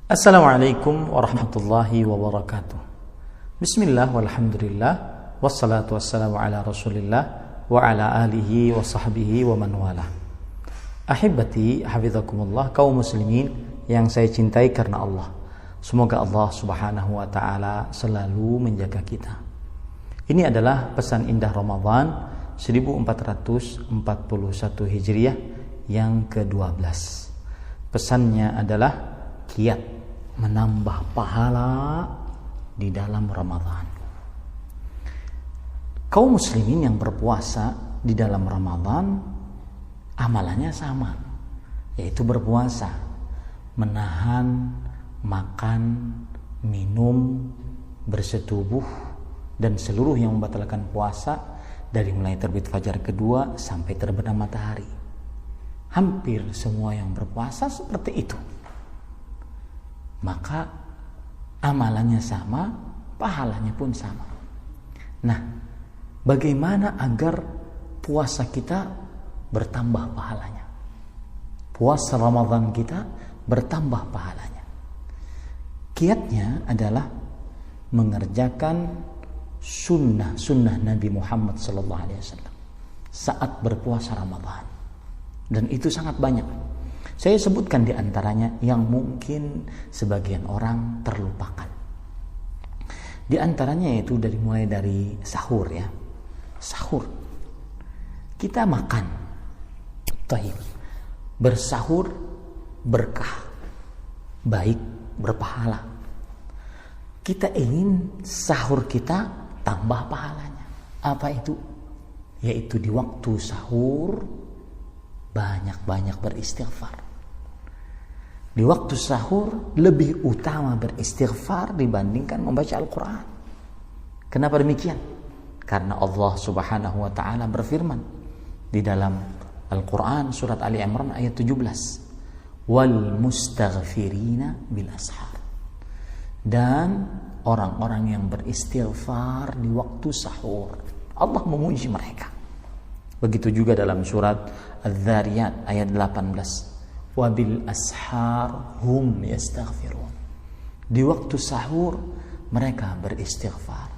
Assalamualaikum warahmatullahi wabarakatuh. Bismillah walhamdulillah wassalatu wassalamu ala rasulillah wa ala alihi wa sahbihi wa man wala. Ahibati hafizakumullah, kaum muslimin yang saya cintai karena Allah. Semoga Allah subhanahu wa ta'ala selalu menjaga kita. Ini adalah pesan indah Ramadan 1441 Hijriah yang ke-12. Pesannya adalah kiat menambah pahala di dalam Ramadan. Kaum muslimin yang berpuasa di dalam Ramadan amalannya sama, yaitu berpuasa, menahan makan, minum, bersetubuh dan seluruh yang membatalkan puasa dari mulai terbit fajar kedua sampai terbenam matahari. Hampir semua yang berpuasa seperti itu. Maka amalannya sama, pahalanya pun sama. Nah, bagaimana agar puasa kita bertambah pahalanya? Puasa Ramadan kita bertambah pahalanya. Kiatnya adalah mengerjakan sunnah Nabi Muhammad SAW saat berpuasa Ramadan. Dan itu sangat banyak. Saya sebutkan di antaranya yang mungkin sebagian orang terlupakan. Di antaranya yaitu mulai dari sahur ya. Sahur. Kita makan. Taib. Bersahur berkah. Baik, berpahala. Kita ingin sahur kita tambah pahalanya. Apa itu? Yaitu di waktu sahur banyak-banyak beristighfar. Di waktu sahur lebih utama beristighfar dibandingkan membaca Al-Quran. Kenapa demikian? Karena Allah subhanahu wa ta'ala berfirman di dalam Al-Quran surat Ali Imran ayat 17, wal mustaghfirina bil ashar, dan orang-orang yang beristighfar di waktu sahur, Allah memuji mereka. Begitu juga dalam surat Adz-Dzariyat ayat 18, wabil ashar hum yastaghfirun. Di waktu sahur mereka beristighfar.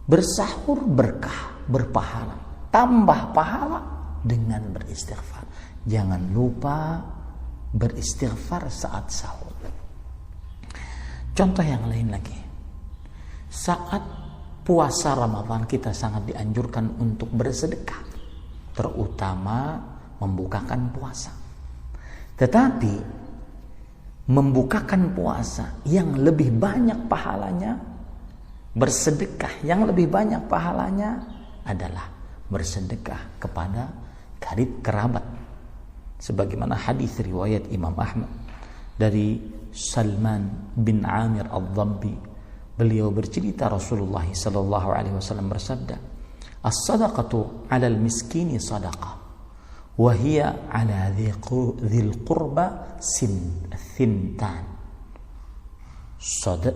Bersahur berkah, berpahala, tambah pahala dengan beristighfar. Jangan lupa beristighfar saat sahur. Contoh yang lain lagi, saat puasa Ramadan kita sangat dianjurkan untuk bersedekah, terutama membukakan puasa. Tetapi membukakan puasa yang lebih banyak pahalanya, bersedekah yang lebih banyak pahalanya adalah bersedekah kepada karib kerabat. Sebagaimana hadis riwayat Imam Ahmad dari Salman bin Amir Al-Dhabbi, beliau bercerita Rasulullah sallallahu alaihi wasallam bersabda, as-sadaqatu 'alal miskini sadaqah wa hiya 'ala dzil qurba sintan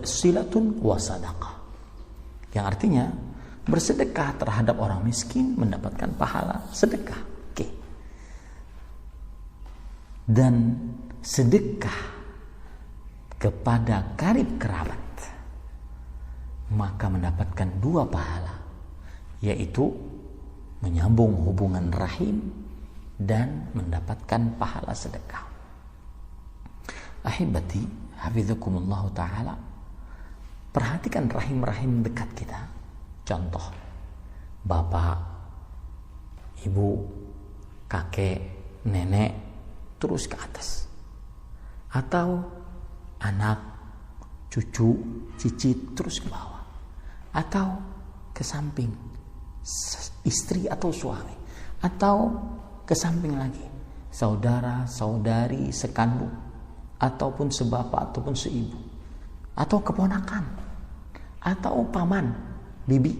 silatun wa sadaqah. Yang artinya bersedekah terhadap orang miskin mendapatkan pahala sedekah. Oke. Dan sedekah kepada karib kerabat maka mendapatkan dua pahala, yaitu menyambung hubungan rahim dan mendapatkan pahala sedekah. Ahibati hafizakumullah ta'ala, perhatikan rahim-rahim dekat kita. Contoh, bapak, ibu, kakek, nenek, terus ke atas. Atau anak, cucu, cicit, terus ke bawah. Atau ke samping, istri atau suami. Atau ke samping lagi, saudara, saudari, sekandung, ataupun sebapak, ataupun seibu, atau keponakan, atau paman, bibi,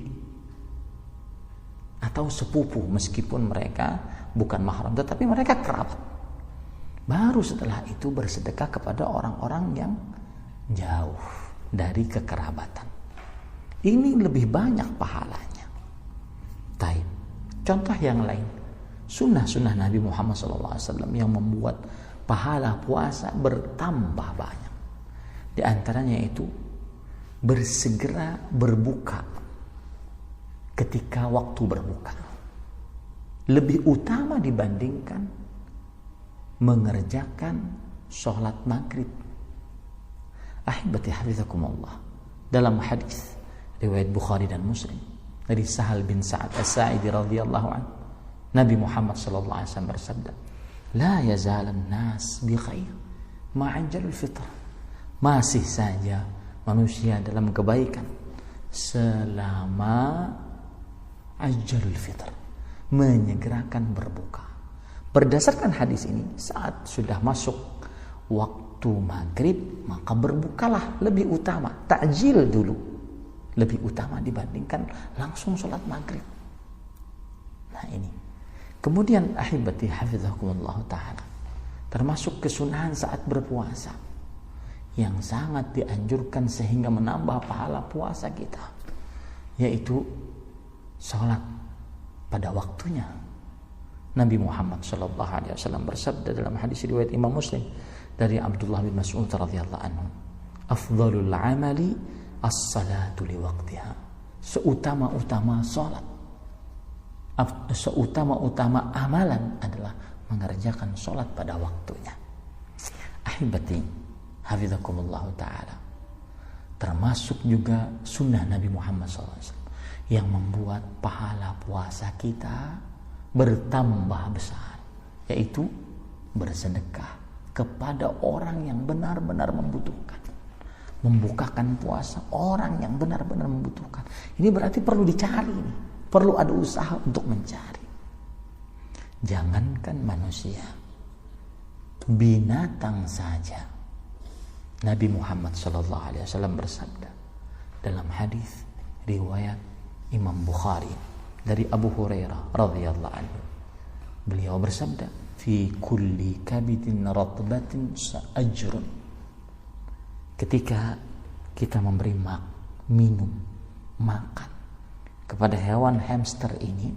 atau sepupu, meskipun mereka bukan mahram, tetapi mereka kerabat. Baru setelah itu bersedekah kepada orang-orang yang jauh dari kekerabatan. Ini lebih banyak pahalanya. Taib. Contoh yang lain, sunnah Nabi Muhammad SAW yang membuat pahala puasa bertambah banyak. Di antaranya itu bersegera berbuka ketika waktu berbuka. Lebih utama dibandingkan mengerjakan sholat maghrib. Ahibati hafizakumullah, dalam hadis riwayat Bukhari dan Muslim dari Sahal bin Sa'ad As-Sa'idi radhiyallahu anhu, Nabi Muhammad sallallahu alaihi wasallam bersabda, "La yazalan nas bi khair ma'ajjalul fitr." Masih saja manusia dalam kebaikan selama ajjalul fitr, menyegerakan berbuka. Berdasarkan hadis ini, saat sudah masuk waktu maghrib, maka berbukalah lebih utama. Ta'jil dulu lebih utama dibandingkan langsung sholat maghrib. Nah ini. Kemudian ahibati hafizakumullah ta'ala, termasuk kesunahan saat berpuasa yang sangat dianjurkan sehingga menambah pahala puasa kita, yaitu sholat pada waktunya. Nabi Muhammad sallallahu alaihi wasallam bersabda dalam hadis riwayat Imam Muslim dari Abdullah bin Mas'ud radhiyallahu anhu, "Afdhalul amali as-salatu liwaqtiha." Seutama-utama salat, seutama-utama amalan adalah mengerjakan salat pada waktunya. Ahibati hafizakumullah taala, termasuk juga sunnah Nabi Muhammad SAW yang membuat pahala puasa kita bertambah besar, yaitu bersedekah kepada orang yang benar-benar membutuhkan. Membukakan puasa orang yang benar-benar membutuhkan. Ini berarti perlu dicari nih, perlu ada usaha untuk mencari. Jangankan manusia, binatang saja. Nabi Muhammad SAW bersabda dalam hadis riwayat Imam Bukhari dari Abu Hurairah radhiyallahu anhu. Beliau bersabda, "Fi kulli kabidin ratbatin ajrun." Ketika kita memberi minum, makan kepada hewan hamster ini,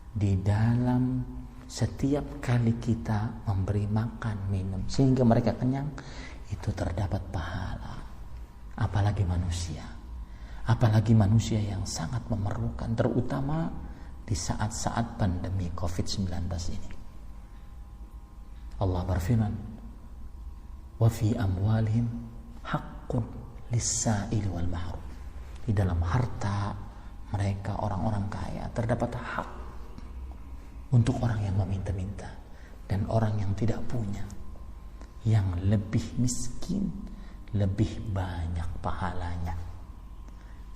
di dalam setiap kali kita memberi makan, minum sehingga mereka kenyang, itu terdapat pahala. Apalagi manusia. Apalagi manusia yang sangat memerlukan, terutama di saat-saat pandemi COVID-19 ini. Allah berfirman, "Wa fi amwalihim haqqun lis-sa'il wal mahrum." Di dalam harta mereka, orang-orang kaya, terdapat hak untuk orang yang meminta-minta dan orang yang tidak punya. Yang lebih miskin, lebih banyak pahalanya.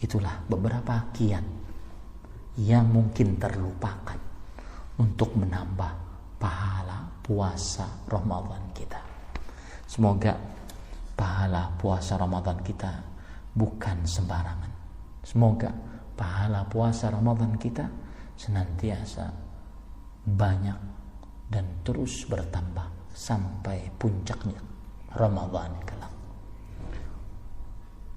Itulah beberapa kiat yang mungkin terlupakan untuk menambah pahala puasa Ramadan kita. Semoga pahala puasa Ramadan kita bukan sembarangan. Semoga pahala puasa Ramadan kita senantiasa banyak dan terus bertambah sampai puncaknya Ramadan kelak.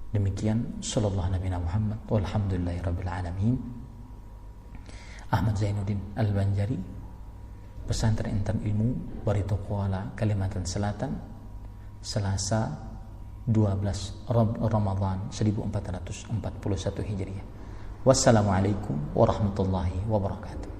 Demikian sallallahu Nabi Muhammad walhamdulillahi rabbil alamin. Ahmad Zainuddin Al-Banjari, Pesantren Intan Ilmu Barito Kuala, Kalimantan Selatan, Selasa 12 Ramadan 1441 Hijriah. Wassalamualaikum warahmatullahi wabarakatuh.